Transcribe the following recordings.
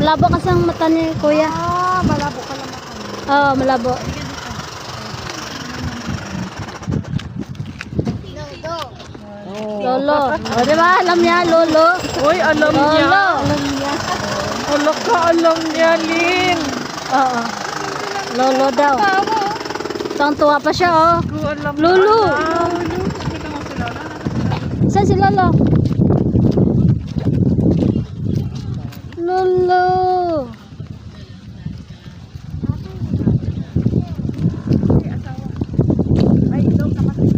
Malabo kasi ang mata ni kuya. Ah, malabo ka lang ako. Oo, malabo. Lolo. O, diba? Alam niya, lolo. Uy, alam niya. Lolo. Alam ka, alam niya, Lin. Oo. Lolo daw. Tuwang-tuwa pa siya, oh. Alam Lolo. Kita mo si Lola. Saan si lolo? Lolo. Ay, ito, kapatid.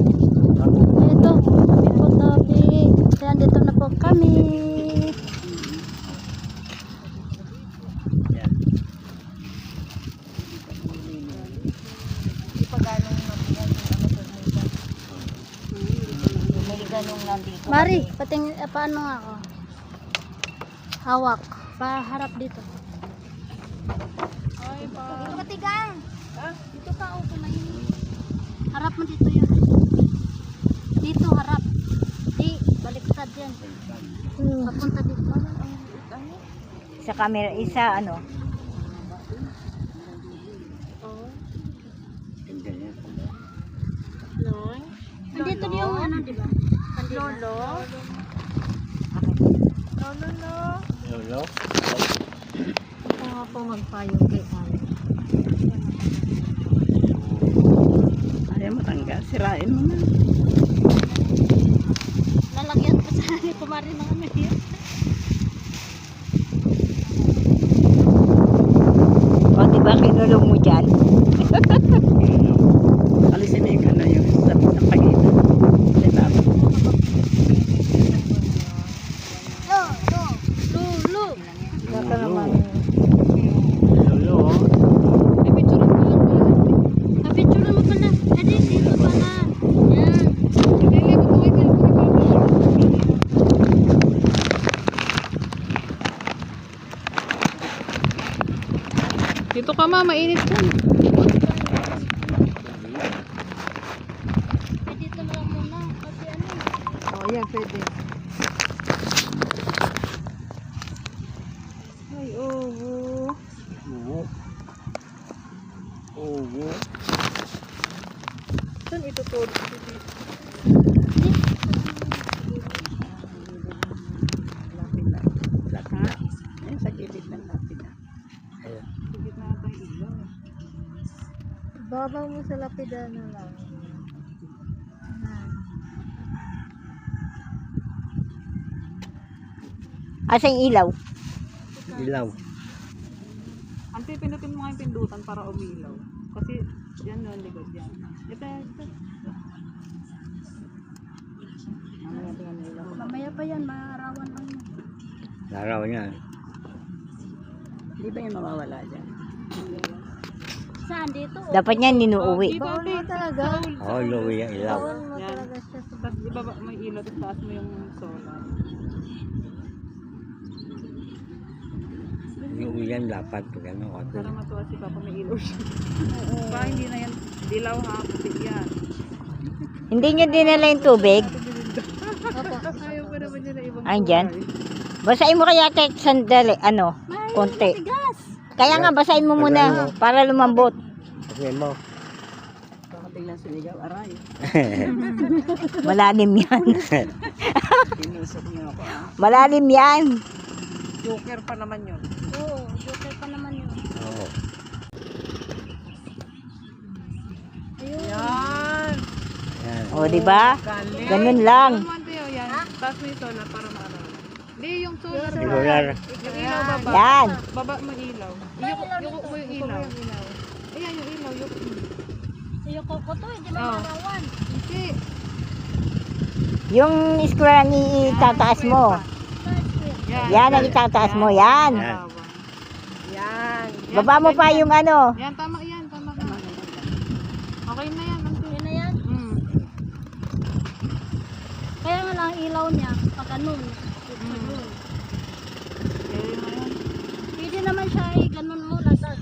Ito, people topic. Ayan, dito na po kami. Hindi pa ganong mabigat yung ano po nito. May ganong nandito. Mari, pating, paano nga ako? Hawak. Paharap dito. Ay, pa. Dito ka, tigang. Ha? Dito ka, oh, kumain. Harap mo dito yun. Dito, harap. Di, baliktad yan. Papunta dito. Sa camera, isa ano? Nandito yung ano, di ba? Lolo? Lolo? Lolo? Ako nga po magpayong kay Ari. Ayaw matanggal, sirain mo na. Lalagyan pa sa kumari ng ano yun. O, diba kinulong mo dyan? Alisin mo yung ano yung sa pagitan. Diba? Lulu. Baka naman. Lolo? May picture mo pala. May picture mo pala. Edi, dito pala. Yan. Dito ka ma, mainit ka. Eh, dito na lang muna. Kasi ano. O, yan, pwede. Ay, oo. Oo. Oo. Saan itutulog? Lapila. Ayun, sa gilid ng lapida. Ayan. Sa gitna ata yung ilaw. Babaw mo sa lapida na lang. Asa yung ilaw? Ilaw. Ante, pinutin mo nga yung pindutan para umilaw. Kasi, yan yun, likod yan. Ito, ito. Mamaya ito yan, ilaw. Mamaya pa yan, maarawan lang yun. Laraw niya. Di ba yung mawawala dyan? Saan? Dito? Dapat yan ninuuwi. Bawal mo talaga. Oo, luwi ang ilaw. Bawal mo Yan. talaga siya sa Tapos ibaba may ilaw, tapos taas mo yung solar. Luwi yan dapat. Pag ano, Para matuwa si Papa may ilaw siya. Pa, hindi na yan dilaw ha, puti yan. Hindi nyo dinala yung tubig? Opo. Ayaw pa naman niya na ibang Andyan? kulay. Basahin mo kaya kahit sandali, ano, konti. Tigas. Kaya nga, basahin mo muna para lumambot. Kasi mo. Baka biglang sumigaw, aray. Malalim yan. Pinusok niyo ako ha. Malalim yan. Joker pa naman yun. Oo, joker pa naman yun. Oo. Ayun. Yan. Yan. O, di ba? Galing. Ganun lang. Ganun man tayo, yan. Taas mo yung solar para maaraw. Hindi, yung solar. Solar. Yung ilaw baba. Yan. Baba mo ilaw. Yuko mo yung ilaw. Ayan yung ilaw. Yuko. Yung koko to, hindi Oo. maarawan. Hindi. Yung square ang itataas mo. Yan. Yan ang itataas mo. Yan. Yan. Yan. Baba mo pa yung ano. Yan, tama yan. Tama ka. Okay na yan. Yun na yan. Kaya nga lang ang ilaw niya, pag ganun. Ganun. Yan. Pwede naman siya ganun mo, nasa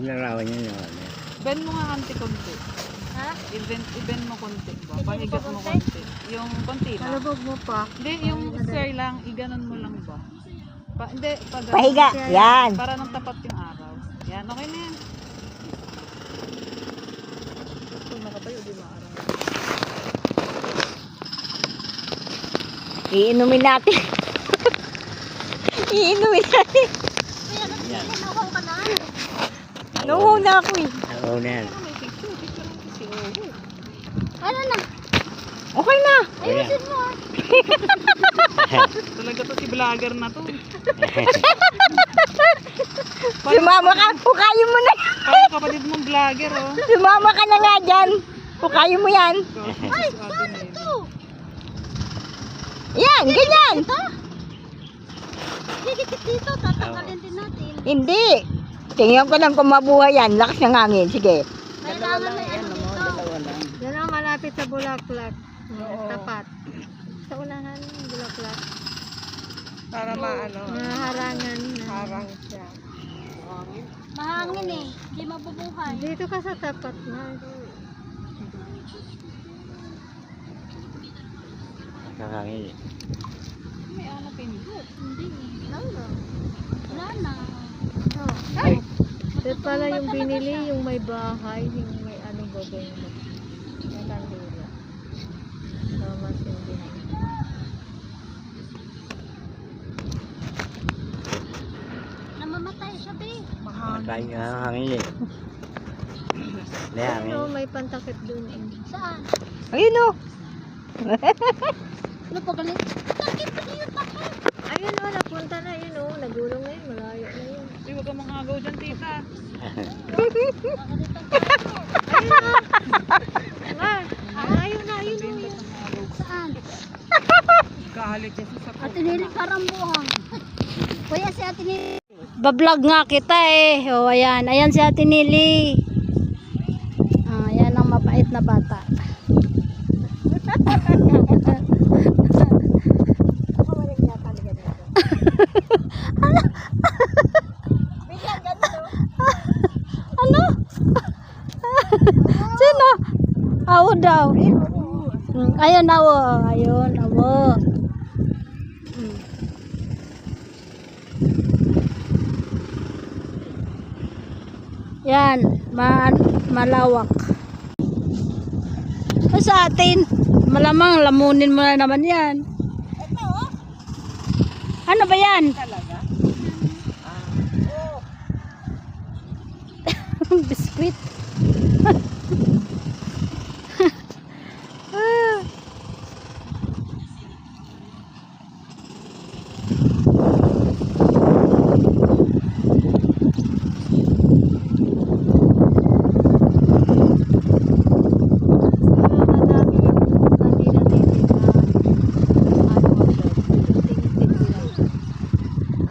Narawan niya naman. Bend mo nga konti-konti. Ha? I-bend mo konti ba? Hindi Pahigat pa mo konti? konti. Yung konti lang. Malubog mo pa. Hindi, yung sir lang, iganon mo lang ba? Hindi, pag Pahiga. Yan. Para nang tapat yung araw. Yan, okay na yan. Kung nakatayo, di ba araw? Iinumin natin. Iinumin natin. Yan. Nakuha ka na. Nuho na ako eh. Oo na yan. May picture lang kasi. Ano na? Okay na. Ayusin mo ah. Talaga to si vlogger na to. Sumama ka. Hukayin mo na. Parang kapatid mong vlogger, oh. Sumama ka na nga dyan. Hukayin mo yan. Ay, Ito. Yan, ganyan. Dikit dito. Tatanggalin din natin. Hindi. Tingnan ko lang kung mabuhay yan. Lakas ng hangin. Sige. Kailangan may ano dito. Yan ang malapit sa Bulaklak. Tapat. Sa unahan, Bulaklak. para maano. Maharangan. Harang siya. Mahangin eh. Hindi mabubuhay. Dito ka sa tapat na. Kakangin. May ano pindot. Hindi. Wala na. Ay! Ito pala yung binili, yung may bahay, yung may ano gagawin mo. May kandila. Tama yung binili. Namamatay siya, be. Matay ka hangin eh. May hangin. Ano, may pantakip dun. Saan? Ayun o. Ano pa galit? Bakit pa yun ako? Ayun o, napunta na yun o. Nagulong na yun, malayo na yun. Di wag ka mangagaw dyan, tita. Ah, malayo na, ayun o. Saan? Kahalik kasi sa Ate Nili parang buhang. Kuya si Ate Nili. Bablog nga kita eh. O ayan. Ayan si Ate Nili. Ah, ayan ang mabait na bata. Ano? Sino? Awo daw. Ayun, awo. Ayun, awo. Yan, malawak. Sa atin, malamang lamunin mo na naman yan. Ano ba yan? talaga. Biskuit.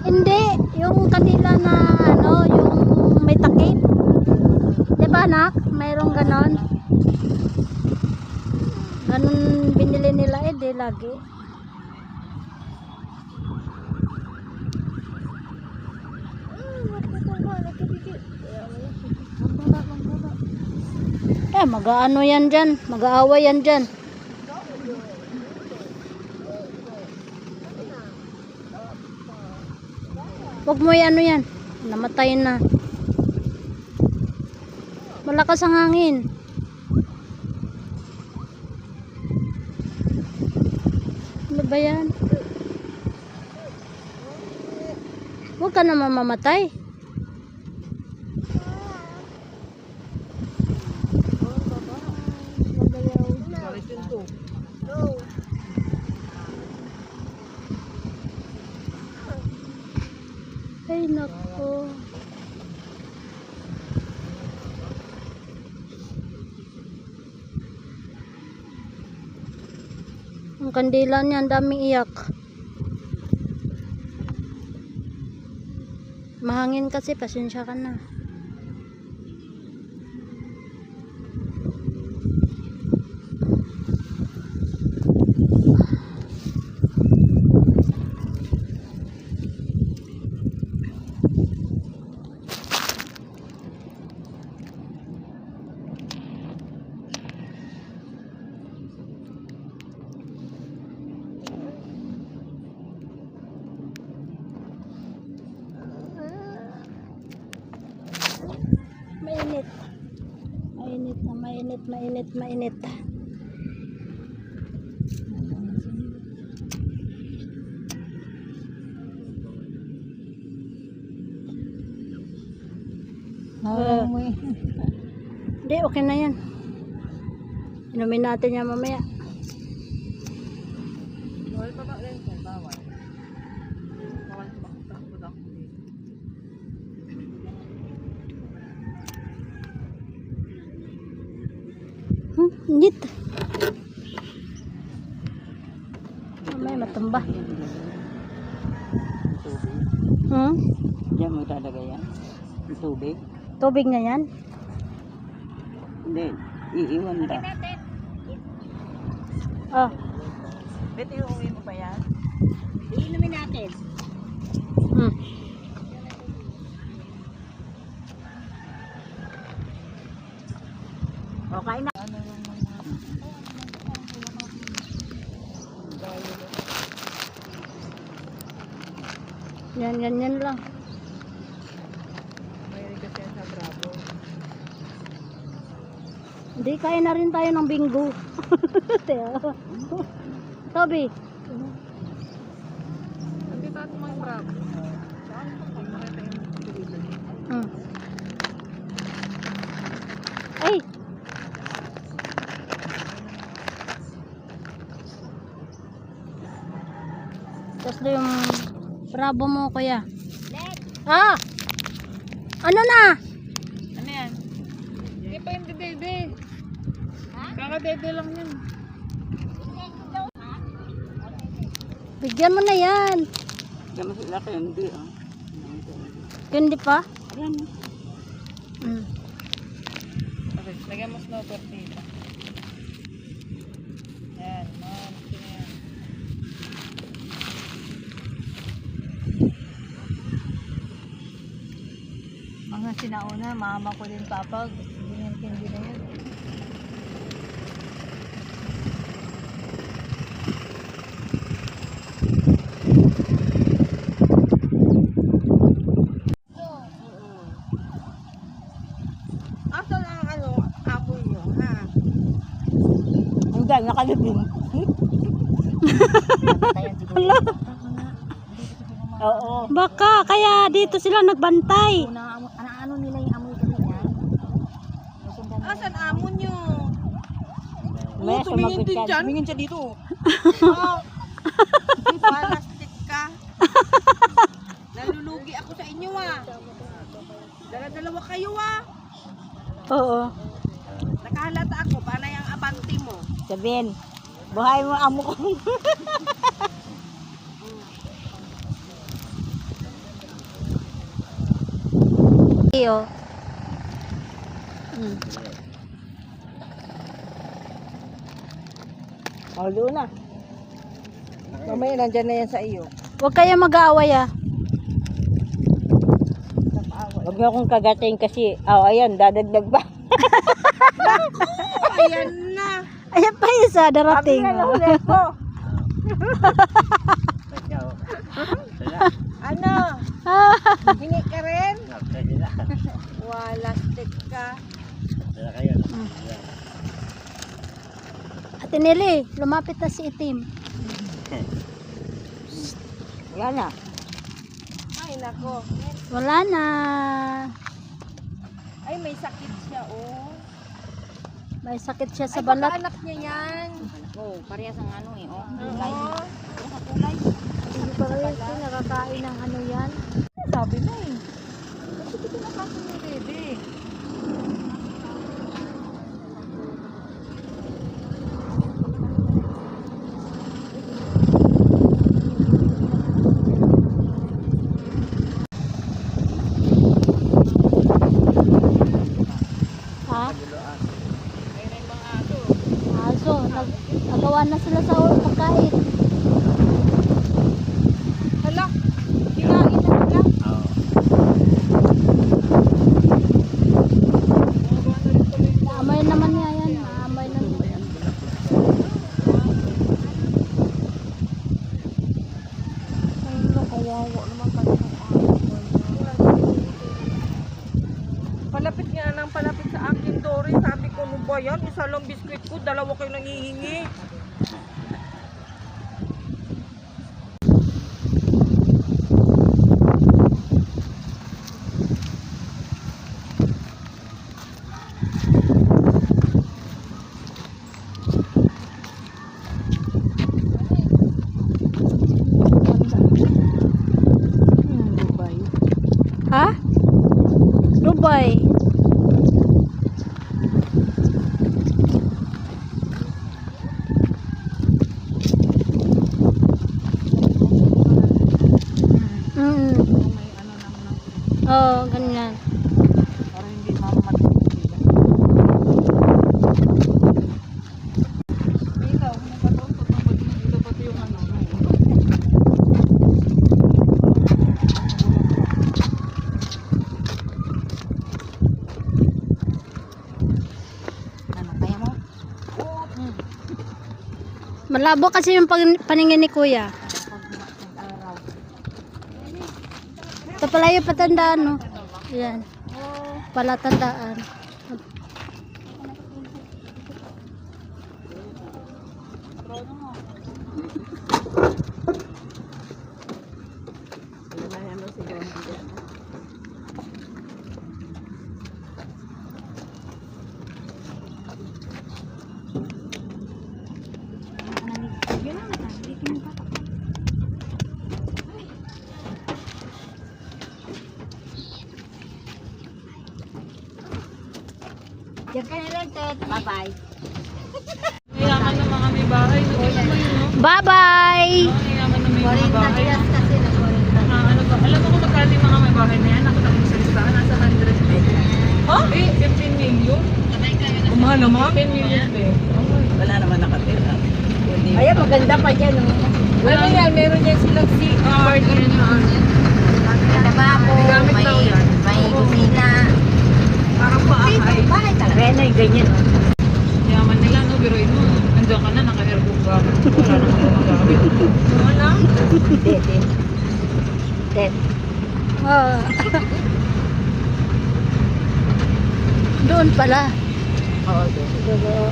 Hindi, yung kanila na ano, yung may takip. 'Di ba, anak? Mayroong ganon. Ganon binili nila di lagi. Mag-aano yan dyan. Mag-aaway yan dyan. Huwag mo ano yan. Namatay na. Malakas ang hangin. Ano ba yan? Huwag ka naman mamatay. Ay nako. Ang kandila niya, ang daming iyak. Mahangin kasi, pasensya ka na. mainit. Mainit na mainit, mainit, mainit. Hindi, okay na yan. Inumin natin yan mamaya. Bawal pa ba rin po? Bawal. Bawal pa ba? Init. Mamaya matumba. Diyan mo talaga yan. Tubig. Tubig na yan. Hindi. Iiwan ka. Oh. Bet, iuwi mo pa yan? Iinumin natin. Hmm. O, kain na. Yan lang. May kasi yan sa Bravo. Hindi, kain na rin tayo ng bingo. Toby. Hindi tayo mga Bravo. Hindi makita yung tulitan. Hmm. Ay! Tapos na yung bravo mo, kuya. Ah! Ano na? Ano yan? Hindi pa yung dede. Kaka-dede lang yan. Bigyan mo na yan. Diyan mo sila kayo. Hindi. Yun di pa? Yan. Hmm. Okay, lagyan mo snow tortilla. Yan, ma'am. Yan. Mga sinauna, mama ko din papa. Hindi na yun. Asa na ang apoy nyo, ha? Hindi, nakalibing. Oo. Baka, kaya dito sila nagbantay. Ano nila yung amoy kasi yan? Asan amo nyo? Oo, tumingin din dyan. Tumingin siya dito. Palastik ka. Nalulugi ako sa inyo, Dala-dalawa kayo, Oo. Nakahalata ako, paano yung abante mo? Sabihin, buhay mo amo ko. Iyo. Hmm. O, doon na. Mamaya nandyan na yan sa iyo. Huwag kayo mag-aaway ah. Huwag mo akong kagating kasi, ayan, dadagdag ba? Ayan na. Ayan pa isa, darating. Ano? Hingi ka rin? Wala, stick ka. Ate Nelly, lumapit na si Itim. Yan na. Ay, nako. Wala na. Ay, may sakit siya, May sakit siya sa balat. anak niya yan. Parehas ang ano eh, oh. Oo. Hindi pa rin ito nakakain ng ano yan. Sabi mo eh. Kasi ito pinakasin ni Dede. Ha? Aso, nagawa na sila sa pagkain. Hala, kinain na nila. Naamoy naman niya yan. Naamoy naman. Kawawa naman kasi ng amoy. Palapit nga ng palapit. yan. Isa lang biskwit ko, dalawa kayo nangihingi. Ha? Dubai. Mm. May ano naman. Oh, ganyan. Para hindi mamamatay. Ilaw, nagkataon pa pang pati yung ilaw pati yung ano. Ano, kaya mo? Malabo kasi yung paningin ni Kuya. Ito pala yung patandaan, no? Ayan. Palatandaan. Diyan ka na lang, Ted. Bye-bye. Mayaman na mga may bahay. No? Alam mo yun, no? Bye-bye! Mayaman na may mga bahay. kasi nag-boring na. Ano ba? Alam mo kung magkano yung mga may bahay na yan? Nakatapos sa listahan. Nasa 100 pesos. Ha? Eh, 15 million. Umahal naman? 15 million pesos. Wala naman nakatira. Ayan, maganda pa dyan. Ano yan? Meron yan silang CR. Lababo, Gamit daw yan. may kusina. Parang bahay. Bahay talaga. Kaya na yung ganyan. Yaman nila, no? Biruin mo. Nandiyan ka na, naka-airbook gamit. Wala nang gumagamit. Wala. Ted. Ah. Doon pala.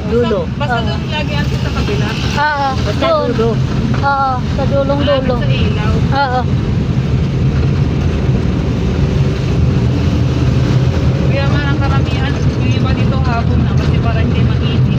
Dulo. Basta doon lagi ang sa kabila. Oo, Basta doon. dulo. Oo, sa dulong-dulo. Malapit sa ilaw. Oo. Kaya man ang karamihan, yung iba dito hapon na kasi para hindi mainit.